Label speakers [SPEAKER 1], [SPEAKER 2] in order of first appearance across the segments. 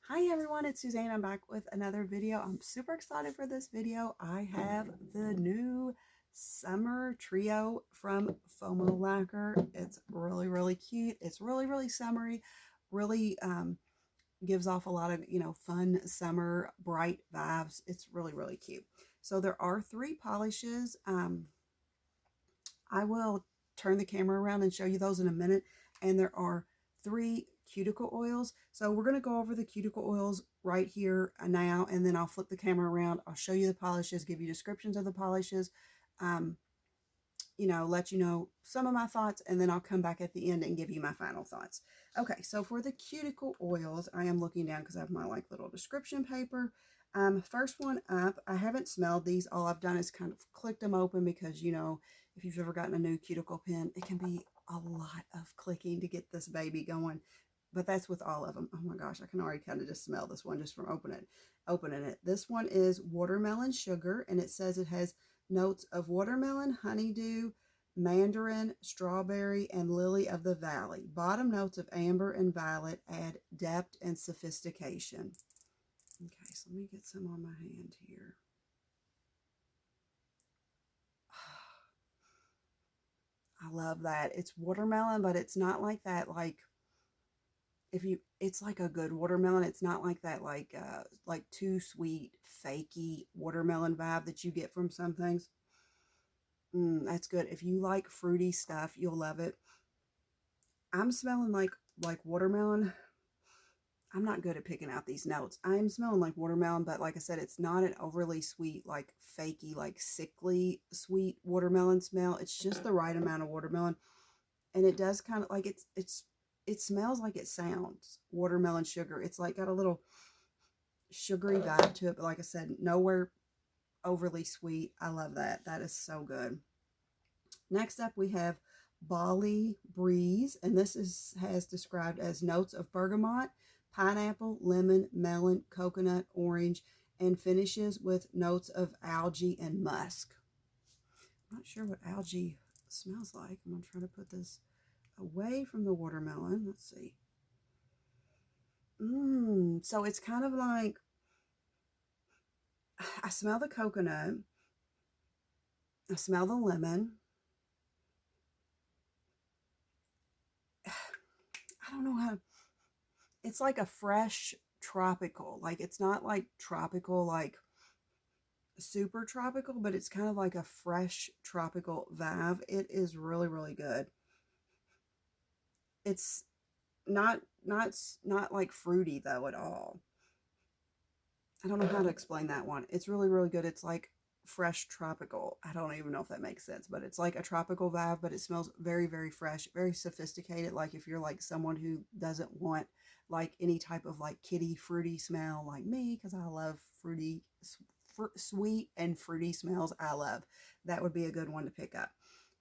[SPEAKER 1] Hi everyone, it's Suzanne. I'm back with another video. I'm super excited for this video. I have the new summer trio from Fomo Lacquer. It's really cute. It's really summery. Really gives off a lot of, fun summer bright vibes. It's really cute. So there are three polishes. I will turn the camera around and show you those in a minute. And there are three cuticle oils. So we're going to go over the cuticle oils right here now, and then I'll flip the camera around. I'll show you the polishes, give you descriptions of the polishes, let you know some of my thoughts, and then I'll come back at the end and give you my final thoughts. Okay, so for the cuticle oils, I am looking down because I have my little description paper. First one up, I haven't smelled these. All I've done is kind of clicked them open because, if you've ever gotten a new cuticle pen, it can be a lot of clicking to get this baby going. But that's with all of them. Oh my gosh, I can already kind of just smell this one just from opening it. This one is watermelon sugar, and it says it has notes of watermelon, honeydew, mandarin, strawberry, and lily of the valley. Bottom notes of amber and violet add depth and sophistication. Okay, so let me get some on my hand here. I love that. It's watermelon, but it's not like that, it's like a good watermelon. It's not like that, like too sweet, fakey watermelon vibe that you get from some things. That's good. If you like fruity stuff, you'll love it. I'm smelling like watermelon. I'm not good at picking out these notes. I'm smelling like watermelon, but like I said, it's not an overly sweet, like fakey, like sickly sweet watermelon smell. It's just the right amount of watermelon. And it does kind of like it smells like it sounds. Watermelon sugar. It's like got a little sugary vibe to it, but like I said, nowhere overly sweet. I love that. That is so good. Next up, we have Bali Breeze, and this has described as notes of bergamot, pineapple, lemon, melon, coconut, orange, and finishes with notes of algae and musk. I'm not sure what algae smells like. I'm going to try to put this away from the watermelon. Let's see. So it's kind of like, I smell the coconut. I smell the lemon. I don't know how, it's like a fresh tropical. Like it's not like tropical, like super tropical, but it's kind of like a fresh tropical vibe. It is really good. It's not like fruity though at all. I don't know how to explain that one. It's really good. It's like fresh tropical. I don't even know if that makes sense, but it's like a tropical vibe, but it smells very fresh, very sophisticated. Like if you're like someone who doesn't want like any type of like kitty fruity smell like me, because I love fruity, sweet and fruity smells. I love that. Would be a good one to pick up.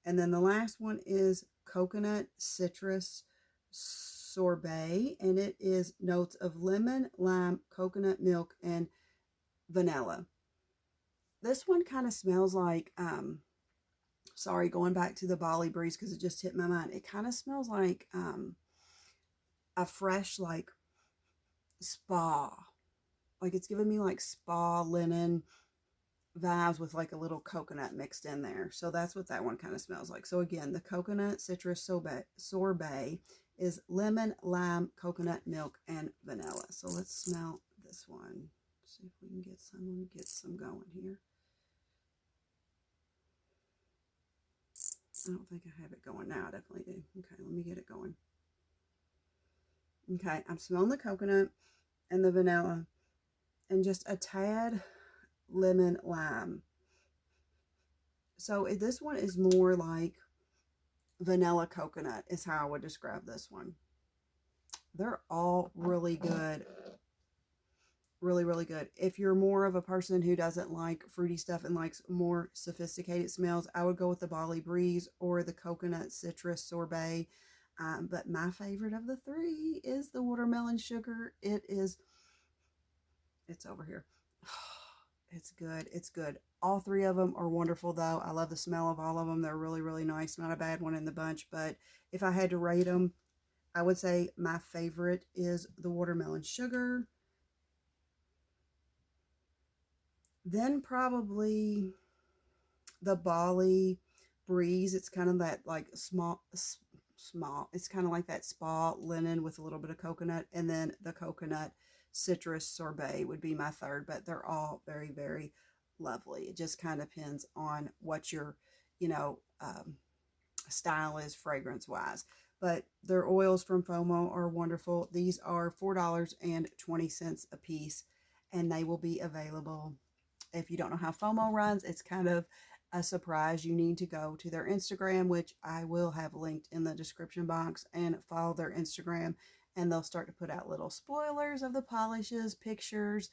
[SPEAKER 1] And then the last one is coconut citrus sorbet, and it is notes of lemon, lime, coconut milk, and vanilla. This one kind of smells like, sorry, going back to the Bali Breeze because it just hit my mind. It kind of smells like a fresh, like, spa. Like it's giving me like spa linen vibes with like a little coconut mixed in there. So that's what that one kind of smells like. So again, the coconut citrus sorbet is lemon, lime, coconut milk, and vanilla. So let's smell this one. See if we can get some. Let me get some going here. I don't think I have it going now. I definitely do. Okay, let me get it going. Okay, I'm smelling the coconut and the vanilla and just a tad lemon lime. So this one is more like vanilla coconut is how I would describe this one. They're all really good. Really good. If you're more of a person who doesn't like fruity stuff and likes more sophisticated smells, I would go with the Bali Breeze or the coconut citrus sorbet. But my favorite of the three is the watermelon sugar. It's over here. It's good. It's good. All three of them are wonderful though. I love the smell of all of them. They're really nice. Not a bad one in the bunch, but if I had to rate them, I would say my favorite is the watermelon sugar. Then probably the Bali Breeze. It's kind of that like small. It's kind of like that spa linen with a little bit of coconut, and then the coconut citrus sorbet would be my third. But they're all very, very lovely. It just kind of depends on what your, you know, style is fragrance wise. But their oils from Fomo are wonderful. These are $4.20 a piece, and they will be available. If you don't know how Fomo runs, it's kind of a surprise. You need to go to their Instagram, which I will have linked in the description box, and follow their Instagram, and they'll start to put out little spoilers of the polishes, pictures,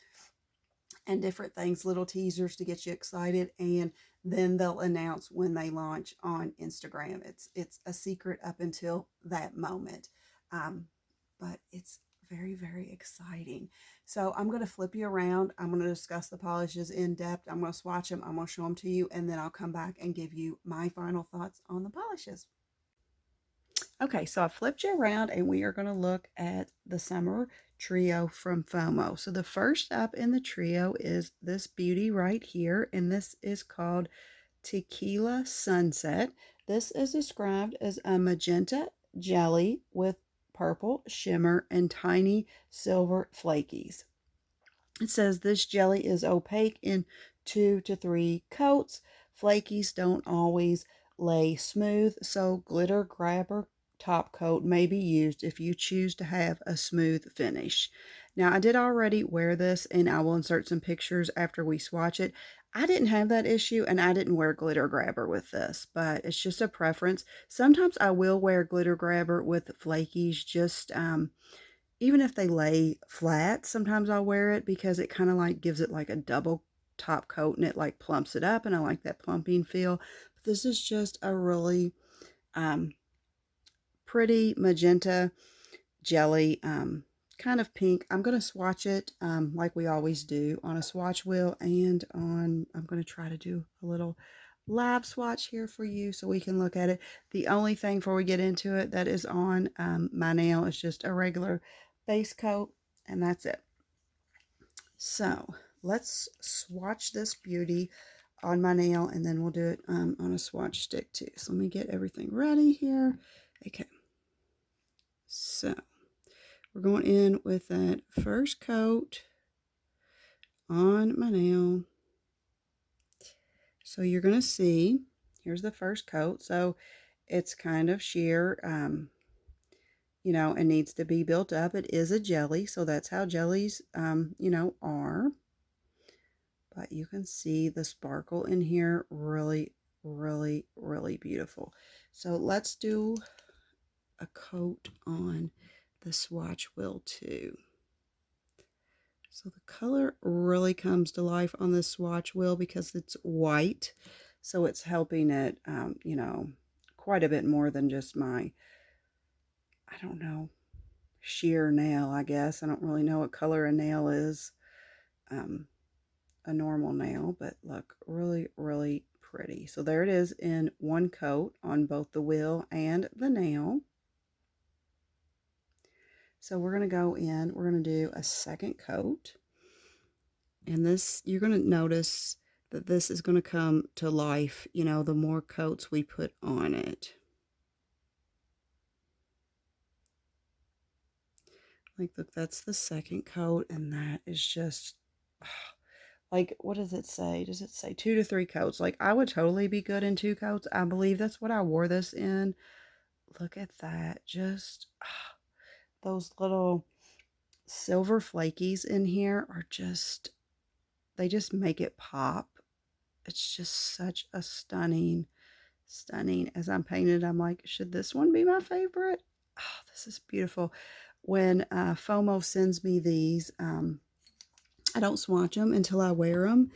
[SPEAKER 1] and different things, little teasers to get you excited, and then they'll announce when they launch on Instagram. It's a secret up until that moment, but it's very, very exciting. So I'm going to flip you around. I'm going to discuss the polishes in depth. I'm going to swatch them. I'm going to show them to you, and then I'll come back and give you my final thoughts on the polishes. Okay, so I flipped you around, and we are going to look at the Summer Trio from Fomo. So the first up in the trio is this beauty right here, and this is called Tequila Sunset. This is described as a magenta jelly with purple shimmer and tiny silver flakies. It says this jelly is opaque in 2 to 3 coats. Flakies don't always lay smooth, so glitter grabber top coat may be used if you choose to have a smooth finish. Now, I did already wear this, and I will insert some pictures after we swatch it. I didn't have that issue, and I didn't wear glitter grabber with this, but it's just a preference. Sometimes I will wear glitter grabber with flakies, just even if they lay flat. Sometimes I'll wear it because it kind of like gives it like a double top coat, and it like plumps it up, and I like that plumping feel. But this is just a really pretty magenta jelly, kind of pink. I'm going to swatch it like we always do on a swatch wheel, and I'm going to try to do a little live swatch here for you so we can look at it. The only thing before we get into it that is on my nail is just a regular base coat, and that's it. So let's swatch this beauty on my nail, and then we'll do it on a swatch stick too. So let me get everything ready here. Okay. So we're going in with that first coat on my nail. So you're going to see, here's the first coat. So it's kind of sheer, you know, and needs to be built up. It is a jelly, so that's how jellies, you know, are. But you can see the sparkle in here. Really, really, really beautiful. So let's do a coat on the swatch wheel too. So the color really comes to life on this swatch wheel because it's white. So it's helping it, you know, quite a bit more than just my, I don't know, sheer nail, I guess. I don't really know what color a nail is, a normal nail, but look, really, really pretty. So there it is in one coat on both the wheel and the nail. So we're going to go in, we're going to do a second coat. And this, you're going to notice that this is going to come to life, you know, the more coats we put on it. Like, look, that's the second coat, and that is just, like, what does it say? Does it say 2 to 3 coats? Like, I would totally be good in 2 coats. I believe that's what I wore this in. Look at that. Just, those little silver flakies in here are just, they just make it pop. It's just such a stunning, as I'm painting, I'm like, should this one be my favorite? Oh, this is beautiful. When Fomo sends me these, I don't swatch them until I wear them.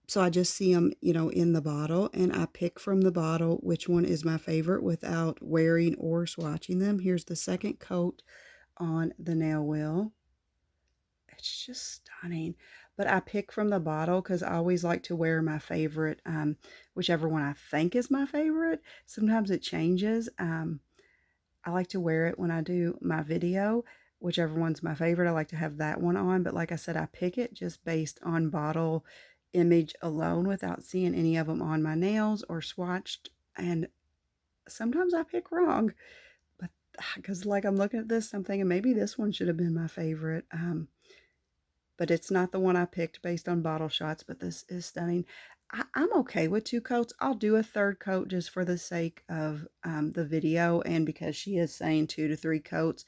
[SPEAKER 1] So I just see them, you know, in the bottle, and I pick from the bottle which one is my favorite without wearing or swatching them. Here's the second coat on the nail wheel. It's just stunning. But I pick from the bottle because I always like to wear my favorite, whichever one I think is my favorite. Sometimes it changes. I like to wear it when I do my video, whichever one's my favorite. I like to have that one on, but like I said, I pick it just based on bottle image alone without seeing any of them on my nails or swatched. And sometimes I pick wrong, but because like I'm looking at this, I'm thinking maybe this one should have been my favorite. But it's not the one I picked based on bottle shots, but this is stunning. I'm okay with 2 coats. I'll do a 3rd coat just for the sake of the video and because she is saying 2 to 3 coats.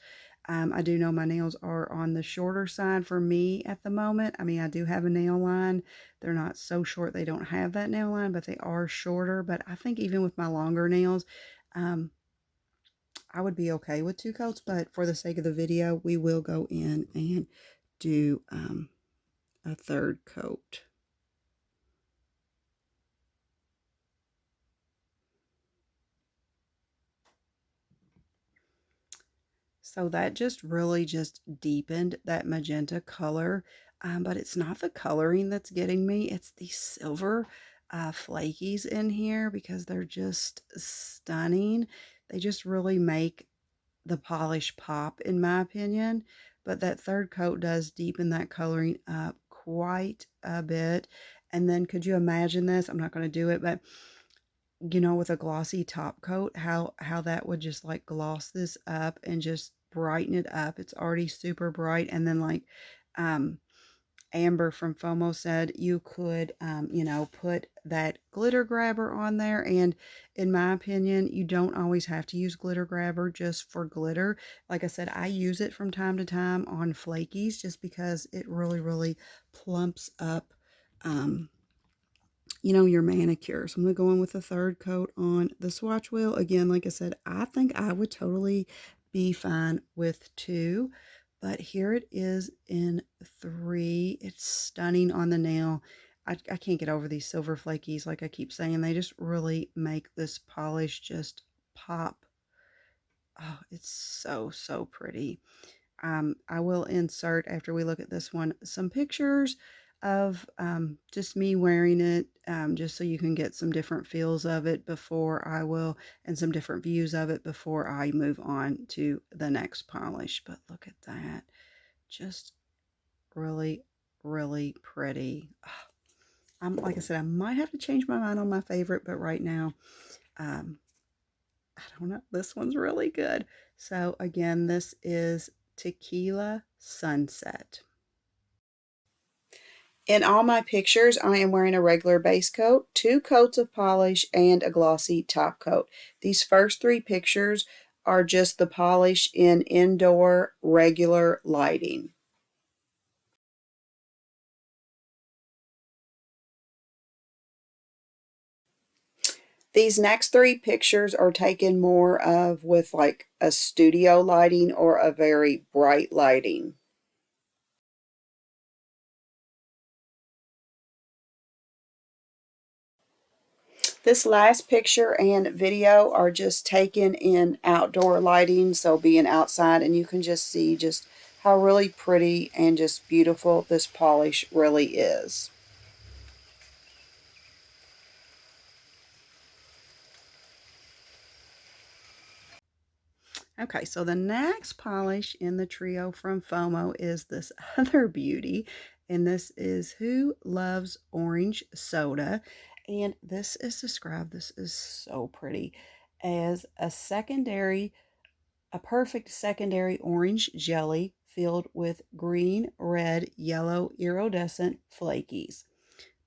[SPEAKER 1] I do know my nails are on the shorter side for me at the moment. I mean, I do have a nail line. They're not so short they don't have that nail line, but they are shorter. But I think even with my longer nails, I would be okay with 2 coats. But for the sake of the video, we will go in and do a 3rd coat. So that just really just deepened that magenta color, but it's not the coloring that's getting me. It's these silver flakies in here because they're just stunning. They just really make the polish pop, in my opinion. But that 3rd coat does deepen that coloring up quite a bit. And then could you imagine this? I'm not going to do it, but you know, with a glossy top coat, how that would just like gloss this up and just brighten it up. It's already super bright. And then like Amber from Fomo said, you could you know, put that glitter grabber on there. And in my opinion, you don't always have to use glitter grabber just for glitter. Like I said, I use it from time to time on flakies just because it really plumps up you know, your manicure. So I'm going to go in with a 3rd coat on the swatch wheel. Again, like I said, I think I would totally be fine with 2. But here it is in 3. It's stunning on the nail. I can't get over these silver flakies. Like I keep saying, they just really make this polish just pop. Oh, it's so pretty. I will insert, after we look at this one, some pictures of just me wearing it, just so you can get some different feels of it before I will, and some different views of it before I move on to the next polish. But look at that. Just really pretty. Like I said, I might have to change my mind on my favorite, but right now, I don't know. This one's really good. So again, this is Tequila Sunset. In all my pictures, I am wearing a regular base coat, 2 coats of polish, and a glossy top coat. These first 3 pictures are just the polish in indoor regular lighting. These next 3 pictures are taken more of with like a studio lighting or a very bright lighting. This last picture and video are just taken in outdoor lighting, so being outside, and you can just see just how really pretty and just beautiful this polish really is. Okay, so the next polish in the trio from Fomo is this other beauty, and this is Who Loves Orange Soda. And this is described, this is so pretty, as a perfect secondary orange jelly filled with green, red, yellow iridescent flakies.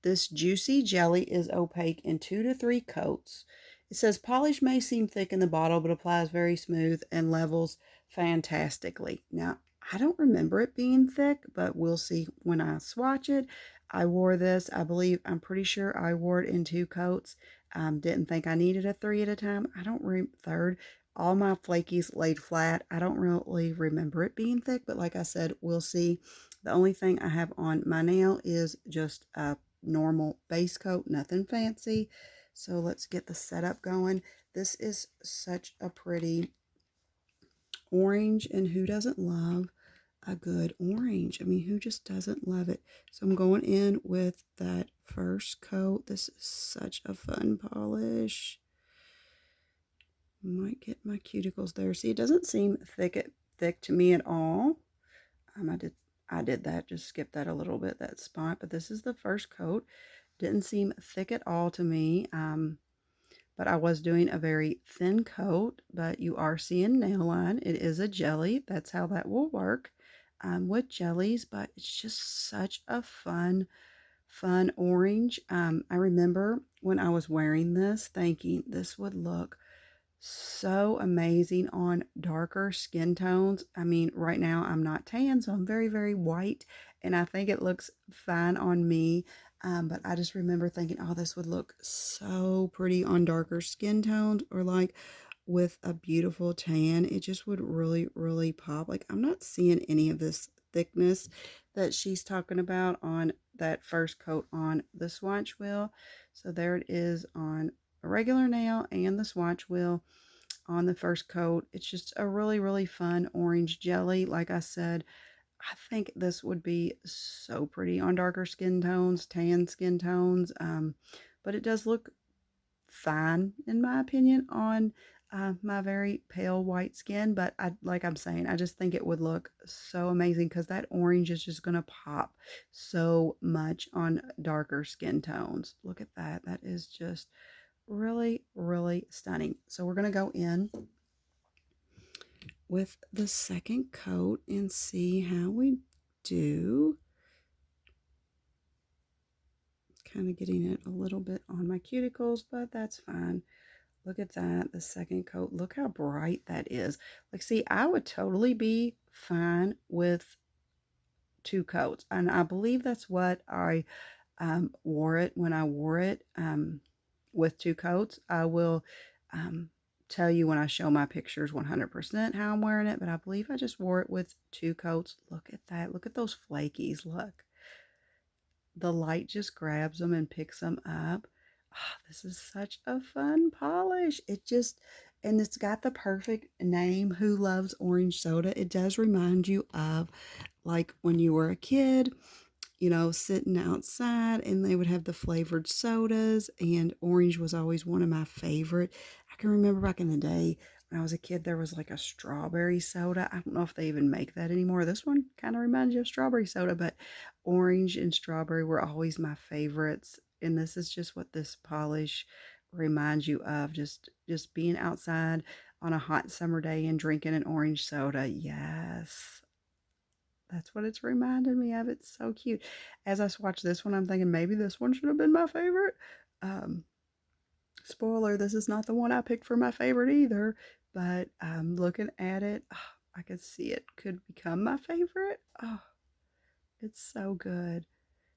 [SPEAKER 1] This juicy jelly is opaque in 2 to 3 coats. It says polish may seem thick in the bottle, but applies very smooth and levels fantastically. Now, I don't remember it being thick, but we'll see when I swatch it. I wore this, I'm pretty sure I wore it in 2 coats. Didn't think I needed a 3 at a time. I don't third. All my flakies laid flat. I don't really remember it being thick, but like I said, we'll see. The only thing I have on my nail is just a normal base coat, nothing fancy. So let's get the setup going. This is such a pretty orange, and who doesn't love a good orange? I mean, who just doesn't love it? So I'm going in with that first coat. This is such a fun polish. Might get my cuticles there. See, it doesn't seem thick at thick to me at all. I did that, just skip that a little bit, that spot. But this is the first coat. Didn't seem thick at all to me. But I was doing a very thin coat, but you are seeing nail line. It is a jelly. That's how that will work with jellies, but it's just such a fun orange. I remember when I was wearing this thinking this would look so amazing on darker skin tones. I mean, right now I'm not tan, so I'm very white, and I think it looks fine on me. But I just remember thinking, oh, this would look so pretty on darker skin tones, or like with a beautiful tan. It just would really pop. Like, I'm not seeing any of this thickness that she's talking about on that first coat on the swatch wheel. So there it is on a regular nail and the swatch wheel on the first coat. It's just a really fun orange jelly. Like I said, I think this would be so pretty on darker skin tones, tan skin tones. But it does look fine, in my opinion, on my very pale white skin. But like I'm saying, I just think it would look so amazing because that orange is just going to pop so much on darker skin tones. Look at that. That is just really stunning. So we're going to go in with the second coat and see how we do. Kind of getting it a little bit on my cuticles, but that's fine. Look at that, the second coat. Look how bright that is. Like, see, I would totally be fine with 2 coats, and I believe that's what I wore it when I wore it with 2 coats. I will tell you when I show my pictures 100% how I'm wearing it, but I believe I just wore it with 2 coats. Look at that. Look at those flakies. Look. The light just grabs them and picks them up. Oh, this is such a fun polish. And it's got the perfect name, Who Loves Orange Soda. It does remind you of like when you were a kid, sitting outside and they would have the flavored sodas, and orange was always one of my favorite. I can remember back in the day when I was a kid, there was like a strawberry soda. I don't know if they even make that anymore. This one kind of reminds you of strawberry soda, but orange and strawberry were always my favorites. And this is just what this polish reminds you of. Just being outside on a hot summer day and drinking an orange soda. Yes. That's what it's reminding me of. It's so cute. As I watch this one, I'm thinking maybe this one should have been my favorite. Spoiler, this is not the one I picked for my favorite either. But looking at it, oh, I could see it could become my favorite. Oh, it's so good.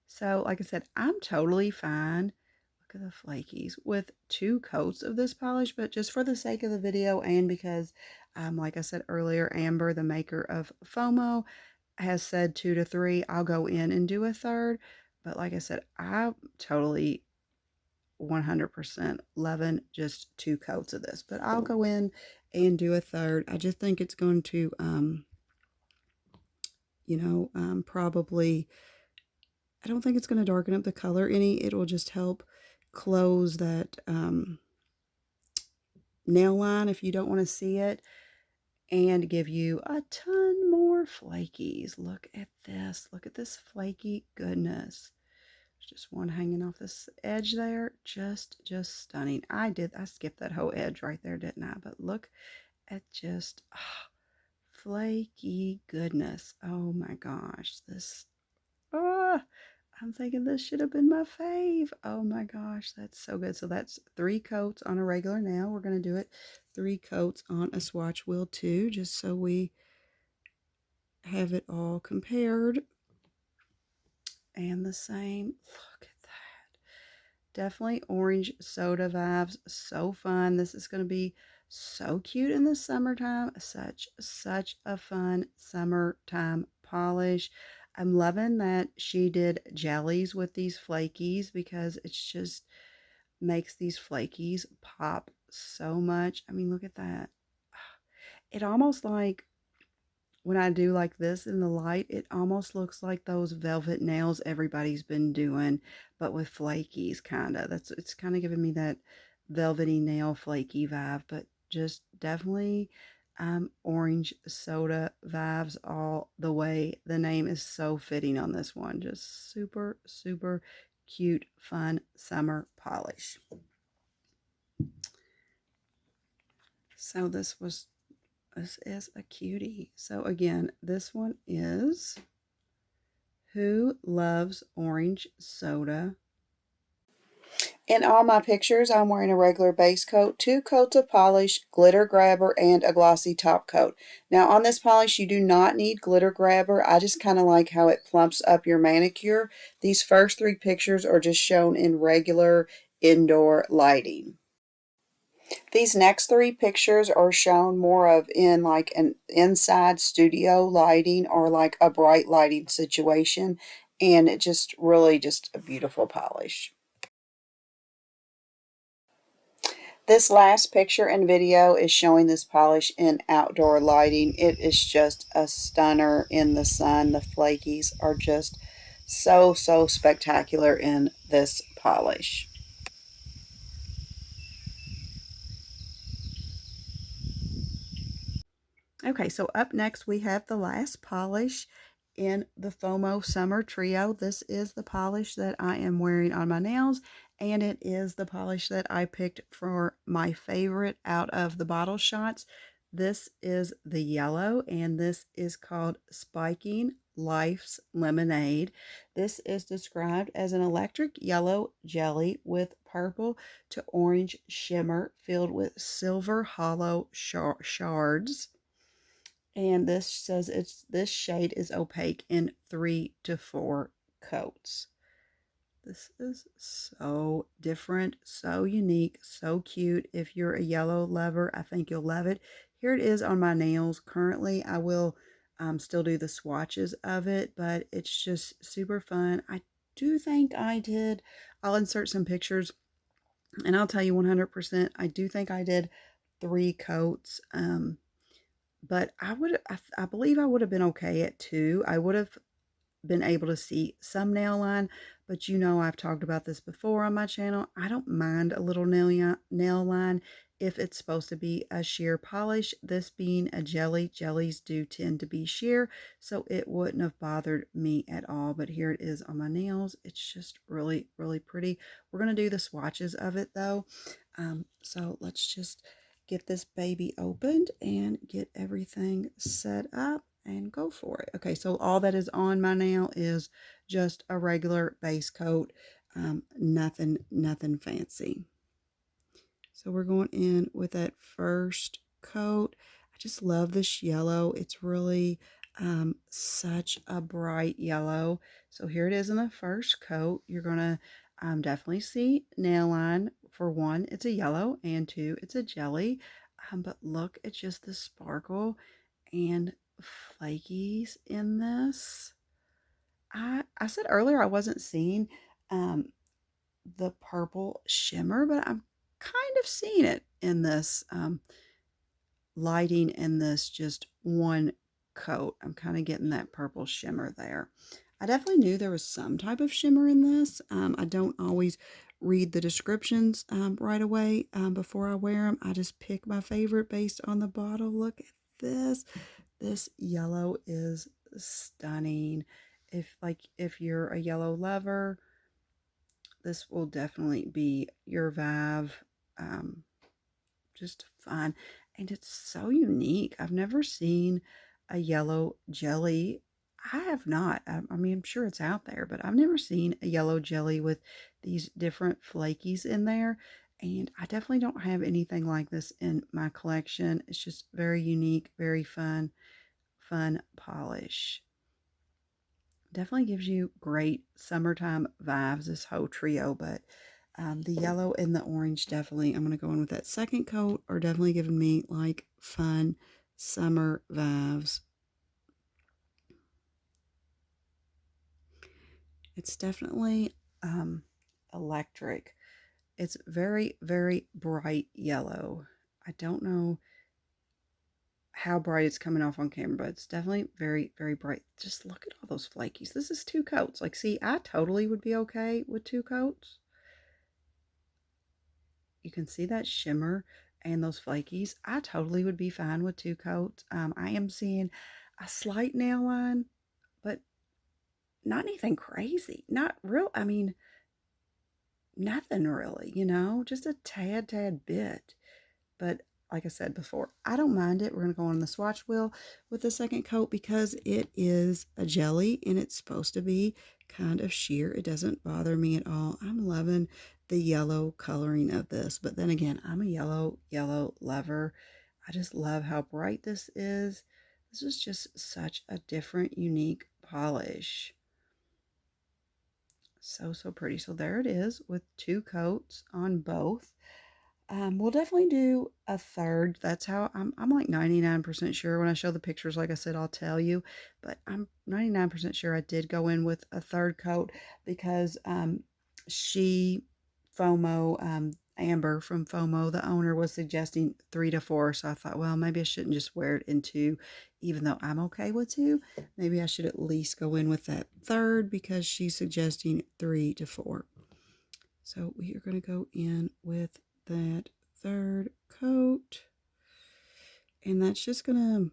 [SPEAKER 1] So, like I said, I'm totally fine. Look at the flakies with 2 coats of this polish, but just for the sake of the video and because, like I said earlier, Amber, the maker of Fomo, has said 2 to 3. I'll go in and do a third. But like I said, I totally 100% loving just 2 coats of this. But I'll go in and do a third. I just think it's going to, probably, I don't think it's going to darken up the color any. It will just help close that nail line if you don't want to see it, and give you a ton more flakies. Look at this. Look at this flaky goodness. There's just one hanging off this edge there. Just stunning. I skipped that whole edge right there, didn't I? But look at just flaky goodness. Oh my gosh. I'm thinking this should have been my fave. Oh my gosh, that's so good. So that's 3 coats on a regular nail. We're going to do it 3 coats on a swatch wheel too, just so we have it all compared. And the same. Look at that. Definitely orange soda vibes. So fun. This is going to be so cute in the summertime. Such a fun summertime polish. I'm loving that she did jellies with these flakies because it's just makes these flakies pop so much. I mean, look at that. It almost like when I do like this in the light, it almost looks like those velvet nails everybody's been doing, but with flakies kind of. It's kind of giving me that velvety nail flaky vibe, but just definitely Orange soda vibes all the way. The name is so fitting on this one. Just super, super cute, fun summer polish. So this is a cutie. So again, this one is Who Loves Orange Soda. In all my pictures, I'm wearing a regular base coat, 2 coats of polish, glitter grabber, and a glossy top coat. Now on this polish, you do not need glitter grabber. I just kind of like how it plumps up your manicure. These first 3 pictures are just shown in regular indoor lighting. These next 3 pictures are shown more of in like an inside studio lighting or like a bright lighting situation. And it just really just a beautiful polish. This last picture and video is showing this polish in outdoor lighting. It is just a stunner in the sun. The flakies are just so, so spectacular in this polish. Okay, so up next we have the last polish in the Fomo Summer Trio. This is the polish that I am wearing on my nails, and it is the polish that I picked for my favorite out of the bottle shots. This is the yellow, and this is called Spiking Life's Lemonade. This is described as an electric yellow jelly with purple to orange shimmer filled with silver hollow shards. And this says this shade is opaque in 3 to 4 coats. This is so different, so unique, so cute. If you're a yellow lover, I think you'll love it. Here it is on my nails. Currently, I will still do the swatches of it, but it's just super fun. I do think I did. I'll insert some pictures, and I'll tell you 100%. I do think I did 3 coats. But I believe I would have been okay at 2. I would have been able to see some nail line, but you know I've talked about this before on my channel. I don't mind a little nail line if it's supposed to be a sheer polish. This being a jelly, jellies do tend to be sheer, so it wouldn't have bothered me at all. But here it is on my nails. It's just really, really pretty. We're going to do the swatches of it though. So let's just get this baby opened and get everything set up and go for it. Okay, so all that is on my nail is just a regular base coat, nothing fancy. So we're going in with that first coat. I just love this yellow. It's really such a bright yellow. So here it is in the first coat. You're gonna definitely see nail line. For 1, it's a yellow, and 2, it's a jelly. But look at just the sparkle and flakies in this. I said earlier I wasn't seeing the purple shimmer, but I'm kind of seeing it in this lighting in this just 1 coat. I'm kind of getting that purple shimmer there. I definitely knew there was some type of shimmer in this. I don't always read the descriptions right away before I wear them. I just pick my favorite based on the bottle. Look at this. This yellow is stunning. If you're a yellow lover, this will definitely be your vibe. Just fun. And it's so unique. I've never seen a yellow jelly. I have not. I mean, I'm sure it's out there, but I've never seen a yellow jelly with these different flakies in there. And I definitely don't have anything like this in my collection. It's just very unique, very fun polish. Definitely gives you great summertime vibes, this whole trio, but the yellow and the orange definitely, I'm going to go in with that second coat, are definitely giving me like fun summer vibes. It's definitely electric. It's very, very bright yellow. I don't know how bright it's coming off on camera, but it's definitely very, very bright. Just look at all those flakies. This is 2 coats. Like, see, I totally would be okay with 2 coats. You can see that shimmer, and those flakies, I totally would be fine with 2 coats. I am seeing a slight nail line, but not anything crazy. Not real, I mean, nothing really, just a tad bit. But like I said before, I don't mind it. We're going to go on the swatch wheel with the second coat because it is a jelly and it's supposed to be kind of sheer. It doesn't bother me at all. I'm loving the yellow coloring of this. But then again, I'm a yellow lover. I just love how bright this is. This is just such a different, unique polish. So pretty. So there it is with 2 coats on both. We'll definitely do a third. That's how I'm like 99% sure. When I show the pictures, like I said, I'll tell you. But I'm 99% sure I did go in with a third coat because Fomo, Amber from Fomo, the owner, was suggesting 3 to 4. So I thought, well, maybe I shouldn't just wear it in 2, even though I'm okay with 2. Maybe I should at least go in with that third because she's suggesting 3 to 4. So we are going to go in with that third coat, and that's just gonna,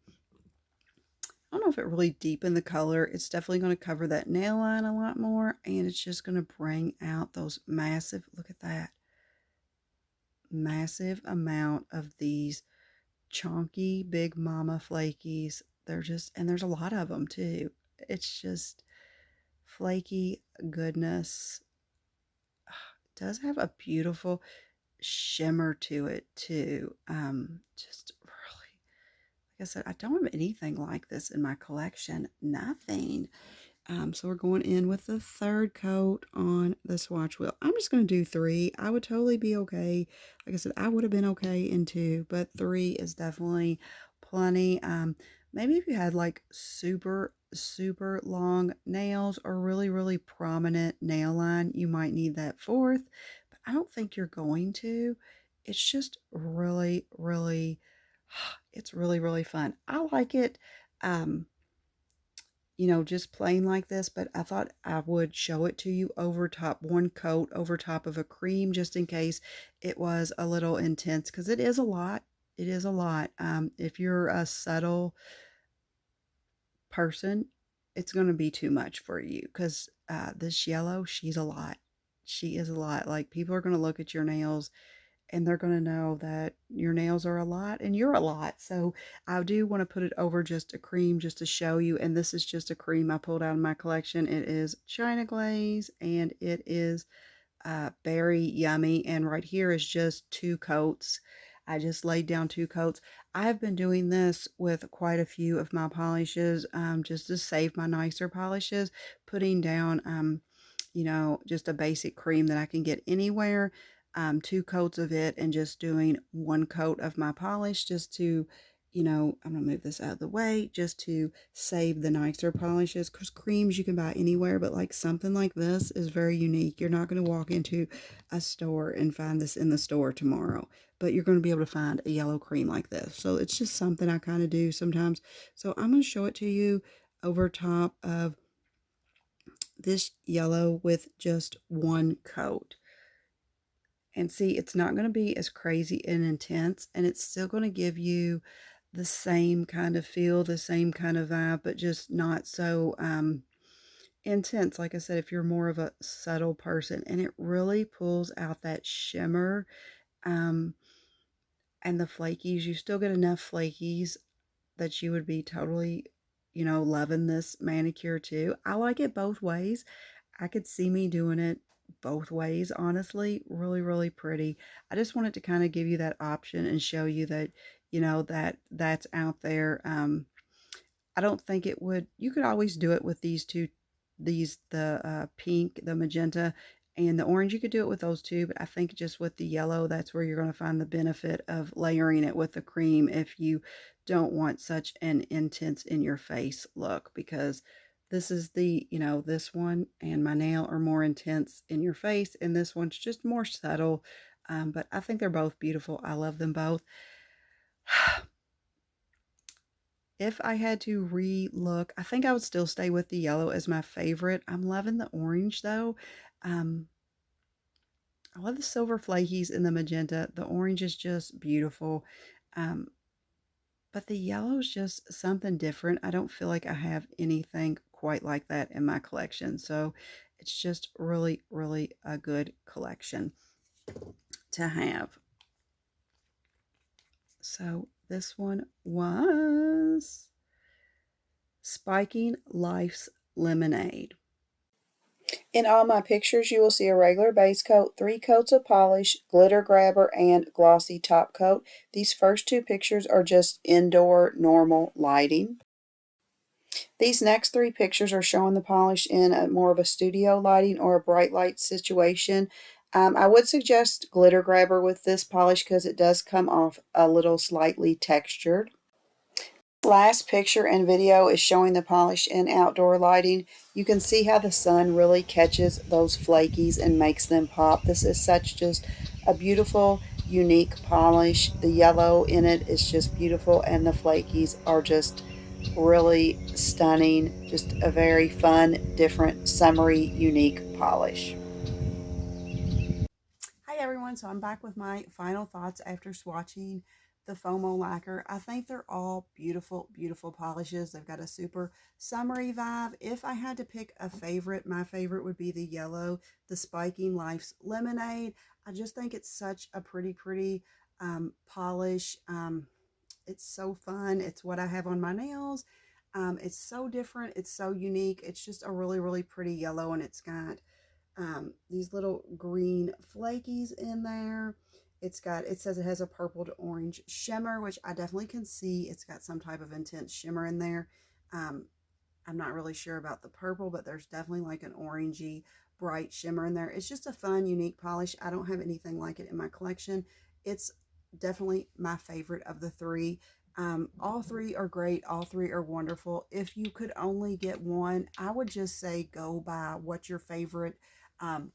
[SPEAKER 1] I don't know if it really deepened the color. It's definitely going to cover that nail line a lot more, and it's just going to bring out those massive, look at that, massive amount of these chunky big mama flakies. They're just, and there's a lot of them too. It's just flaky goodness. It does have a beautiful shimmer to it too. Just really, like I said, I don't have anything like this in my collection. Nothing. So we're going in with the third coat on the swatch wheel. I'm just going to do 3. I would totally be okay. Like I said, I would have been okay in 2, but 3 is definitely plenty. Maybe if you had like super long nails or really prominent nail line, you might need that 4th. I don't think you're going to. It's just really, it's really fun. I like it, just plain like this, but I thought I would show it to you over top, 1 coat over top of a cream, just in case it was a little intense, because it is a lot. It is a lot. If you're a subtle person, it's going to be too much for you, because this yellow, she's a lot. She is a lot. Like, people are going to look at your nails and they're going to know that your nails are a lot and you're a lot. So I do want to put it over just a cream just to show you. And this is just a cream I pulled out of my collection. It is China Glaze and it is very yummy. And right here is just 2 coats. I just laid down 2 coats. I've been doing this with quite a few of my polishes, just to save my nicer polishes, putting down, just a basic cream that I can get anywhere, 2 coats of it, and just doing 1 coat of my polish just to, I'm going to move this out of the way just to save the nicer polishes, because creams you can buy anywhere, but like something like this is very unique. You're not going to walk into a store and find this in the store tomorrow, but you're going to be able to find a yellow cream like this. So it's just something I kind of do sometimes. So I'm going to show it to you over top of this yellow with just 1 coat. And see, it's not going to be as crazy and intense, and it's still going to give you the same kind of feel, the same kind of vibe, but just not so intense. Like I said, if you're more of a subtle person, and it really pulls out that shimmer, and the flakies. You still get enough flakies that you would be totally, loving this manicure too. I like it both ways. I could see me doing it both ways, honestly. Really pretty. I just wanted to kind of give you that option and show you that, that's out there. I don't think it would, you could always do it with these two, the pink, the magenta, and the orange. You could do it with those two, but I think just with the yellow, that's where you're going to find the benefit of layering it with the cream if you don't want such an intense in your face look, because this is the, this one and my nail are more intense in your face, and this one's just more subtle. But I think they're both beautiful. I love them both. If I had to re-look, I think I would still stay with the yellow as my favorite. I'm loving the orange though. I love the silver flakies and the magenta. The orange is just beautiful. Um, but the yellow is just something different. I don't feel like I have anything quite like that in my collection. So it's just really, really a good collection to have. So this one was Spiking Life's Lemonade.
[SPEAKER 2] In all my pictures, you will see a regular base coat, 3 coats of polish, glitter grabber, and glossy top coat. These first 2 pictures are just indoor normal lighting. These next 3 pictures are showing the polish in more of a studio lighting or a bright light situation. I would suggest glitter grabber with this polish because it does come off a little slightly textured. Last picture and video is showing the polish in outdoor lighting. You can see how the sun really catches those flakies and makes them pop. This is such just a beautiful, unique polish. The yellow in it is just beautiful, and the flakies are just really stunning. Just a very fun, different, summery, unique polish.
[SPEAKER 1] Hi everyone, so I'm back with my final thoughts after swatching the Fomo Lacquer. I think they're all beautiful, beautiful polishes. They've got a super summery vibe. If I had to pick a favorite, my favorite would be the yellow, the Spiking Life's Lemonade. I just think it's such a pretty polish. It's so fun. It's what I have on my nails. It's so different. It's so unique. It's just a really pretty yellow, and it's got these little green flakies in there. It says it has a purple to orange shimmer, which I definitely can see. It's got some type of intense shimmer in there. Um, I'm not really sure about the purple, but there's definitely like an orangey bright shimmer in there. It's just a fun, unique polish. I don't have anything like it in my collection. It's definitely my favorite of the 3. All 3 are great. All 3 are wonderful. If you could only get one, I would just say go by what your favorite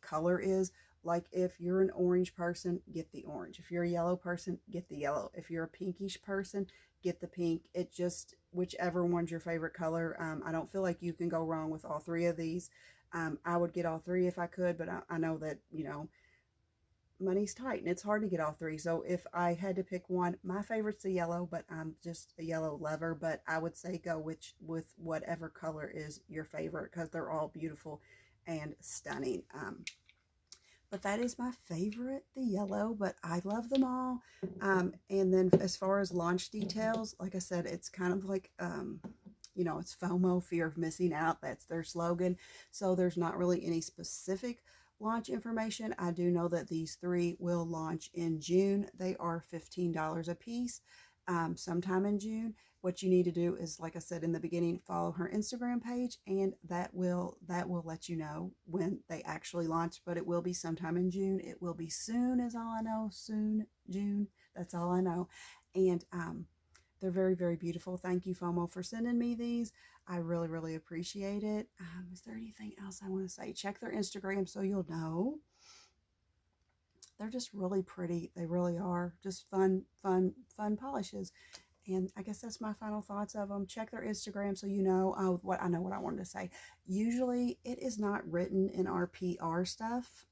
[SPEAKER 1] color is. Like if you're an orange person, get the orange. If you're a yellow person, get the yellow. If you're a pinkish person, get the pink. It just, whichever one's your favorite color. I don't feel like you can go wrong with all 3 of these. I would get all 3 if I could, but I know that, money's tight and it's hard to get all 3. So if I had to pick one, my favorite's the yellow, but I'm just a yellow lover. But I would say go with whatever color is your favorite because they're all beautiful and stunning. But that is my favorite, the yellow, but I love them all. And then as far as launch details, like I said, it's kind of like, it's FOMO, fear of missing out. That's their slogan. So there's not really any specific launch information. I do know that these 3 will launch in June. They are $15 a piece sometime in June. What you need to do is, like I said in the beginning, follow her Instagram page, and that will let you know when they actually launch. But it will be sometime in June. It will be soon, is all I know. Soon, June. That's all I know. And they're very beautiful. Thank you, FOMO, for sending me these. I really appreciate it. Is there anything else I want to say? Check their Instagram so you'll know. They're just really pretty. They really are. Just fun polishes. And I guess that's my final thoughts of them. Check their Instagram so you know what I wanted to say. Usually it is not written in our PR stuff.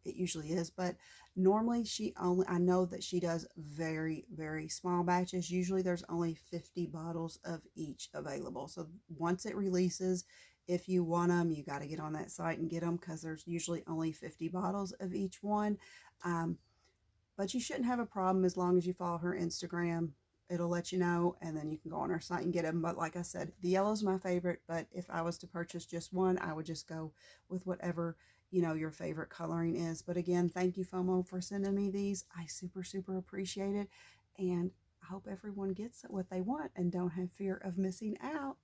[SPEAKER 1] It usually is, but normally I know that she does very small batches. Usually there's only 50 bottles of each available. So once it releases, if you want them, you got to get on that site and get them because there's usually only 50 bottles of each one. But you shouldn't have a problem as long as you follow her Instagram. It'll let you know, and then you can go on our site and get them. But like I said, the yellow's my favorite, but if I was to purchase just one, I would just go with whatever, your favorite coloring is. But again, thank you, FOMO, for sending me these. I super appreciate it, and I hope everyone gets what they want and don't have fear of missing out.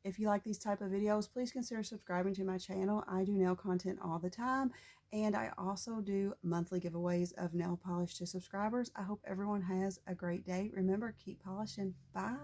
[SPEAKER 1] If you like these type of videos, please consider subscribing to my channel. I do nail content all the time, and I also do monthly giveaways of nail polish to subscribers. I hope everyone has a great day. Remember, keep polishing. Bye.